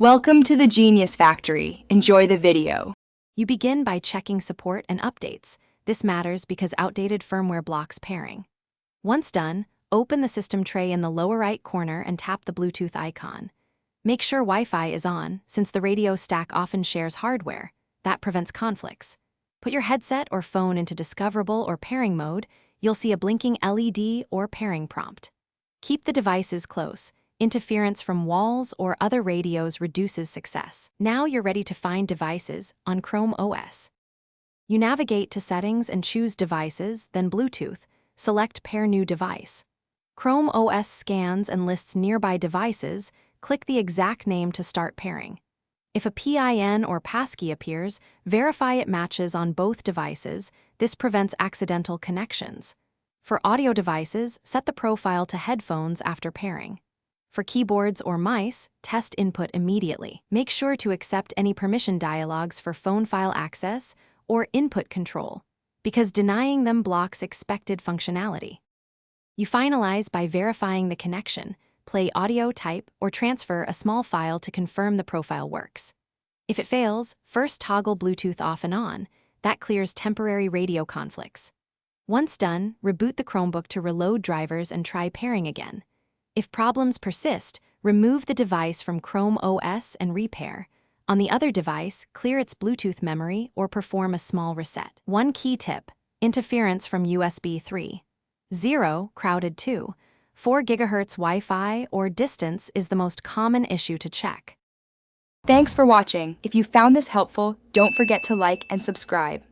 Welcome to the Genius Factory. Enjoy the video. You begin by checking support and updates. This matters because outdated firmware blocks pairing. Once done, open the system tray in the lower right corner and tap the Bluetooth icon. Make sure Wi-Fi is on, since the radio stack often shares hardware. That prevents conflicts. Put your headset or phone into discoverable or pairing mode. You'll see a blinking LED or pairing prompt. Keep the devices close. Interference from walls or other radios reduces success. Now you're ready to find devices on Chrome OS. You navigate to Settings and choose Devices, then Bluetooth. Select Pair New Device. Chrome OS scans and lists nearby devices. Click the exact name to start pairing. If a PIN or passkey appears, verify it matches on both devices. This prevents accidental connections. For audio devices, set the profile to headphones after pairing. For keyboards or mice, test input immediately. Make sure to accept any permission dialogues for phone file access or input control, because denying them blocks expected functionality. You finalize by verifying the connection, play audio, type, or transfer a small file to confirm the profile works. If it fails, first toggle Bluetooth off and on. That clears temporary radio conflicts. Once done, reboot the Chromebook to reload drivers and try pairing again. If problems persist, remove the device from Chrome OS and repair. On the other device, clear its Bluetooth memory or perform a small reset. One key tip: interference from USB 3.0, crowded 2, 4 GHz Wi-Fi, or distance is the most common issue to check. Thanks for watching. If you found this helpful, don't forget to like and subscribe.